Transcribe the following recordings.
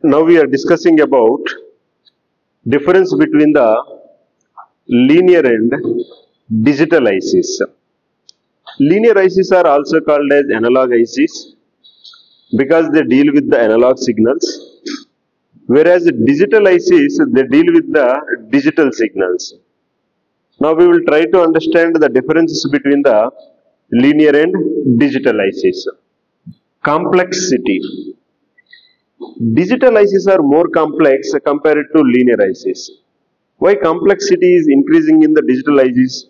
Now we are discussing about difference between the linear and digital ICs. Linear ICs are also called as analog ICs because they deal with the analog signals, whereas digital ICs they deal with the digital signals. Now we will try to understand the differences between the linear and digital ICs. Complexity. Digital ICs are more complex compared to linear ICs. Why complexity is increasing in the digital ICs?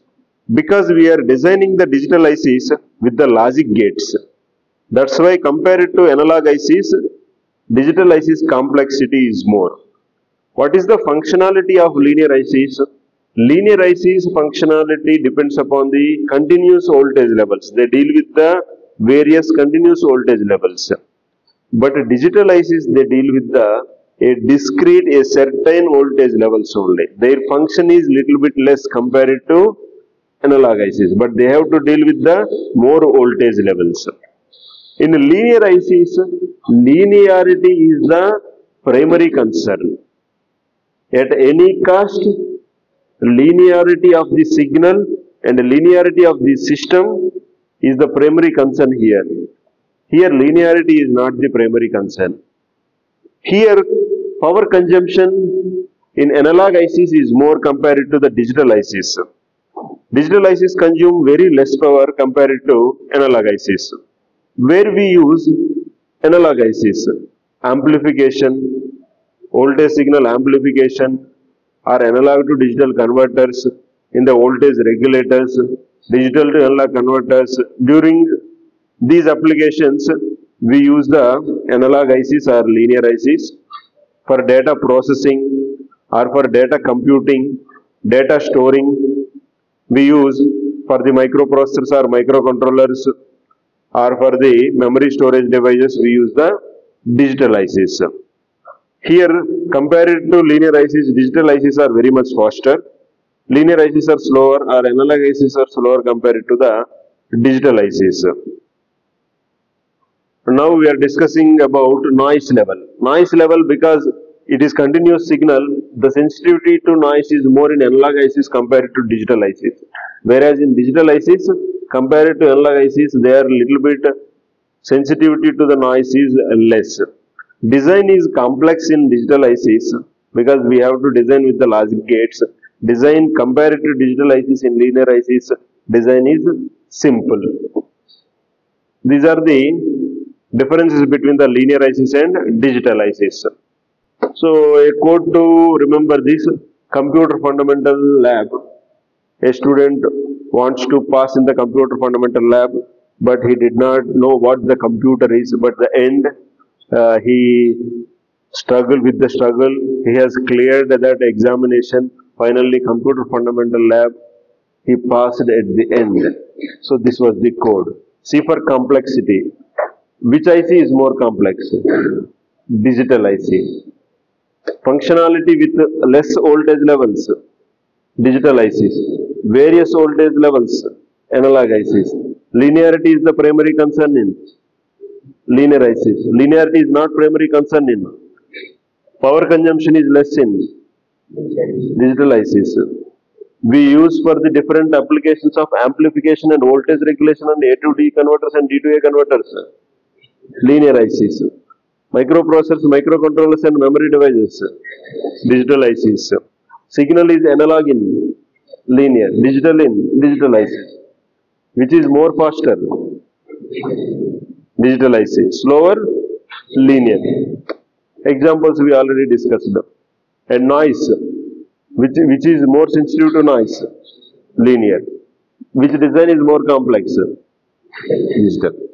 Because we are designing the digital ICs with the logic gates. That's why compared to analog ICs, digital ICs complexity is more. What is the functionality of linear ICs? Linear ICs functionality depends upon the continuous voltage levels. They deal with the various continuous voltage levels. But digital ICs they deal with a discrete, a certain voltage levels only. Their function is little bit less compared to analog ICs, but they have to deal with the more voltage levels. In linear ICs, linearity is the primary concern. At any cost, linearity of the signal and linearity of the system is the primary concern here. Here linearity is not the primary concern. Here power consumption in analog ICs is more compared to the digital ICs. Digital ICs consume very less power compared to analog ICs. Where we use analog ICs, amplification, voltage signal amplification, or analog to digital converters, in the voltage regulators, digital to analog converters. During these applications, we use the analog ICs or linear ICs for data processing or for data computing, data storing. We use for the microprocessors or microcontrollers, or for the memory storage devices, we use the digital ICs. Here, compared to linear ICs, digital ICs are very much faster. Linear ICs are slower, or analog ICs are slower compared to the digital ICs. Now we are discussing about noise level. Noise level, because it is continuous signal, the sensitivity to noise is more in analog ICs compared to digital ICs. Whereas in digital ICs, compared to analog ICs, they are little bit sensitivity to the noise is less. Design is complex in digital ICs because we have to design with the logic gates. Design compared to digital ICs in linear ICs, design is simple. These are the differences between the linear ICs and digital ICs. So a code to remember this: computer fundamental lab. A student wants to pass in the computer fundamental lab, but he did not know what the computer is. But the end, he struggled with the struggle. He has cleared that examination. Finally, computer fundamental lab, he passed at the end. So this was the code. C for complexity. Which IC is more complex? Digital IC. Functionality with less voltage levels, digital ICs. Various voltage levels, analog ICs. Linearity is the primary concern in linear ICs. Linearity is not primary concern in. Power consumption is less in digital ICs. We use for the different applications of amplification and voltage regulation and A to D converters and D to A converters, linear ICs. Microprocessors, microcontrollers and memory devices, digital ICs. Signal is analog in linear, digital in digital ICs. Which is more faster? Digital IC. Slower? Linear. Examples we already discussed. And noise, which is more sensitive to noise? Linear. Which design is more complex? Digital.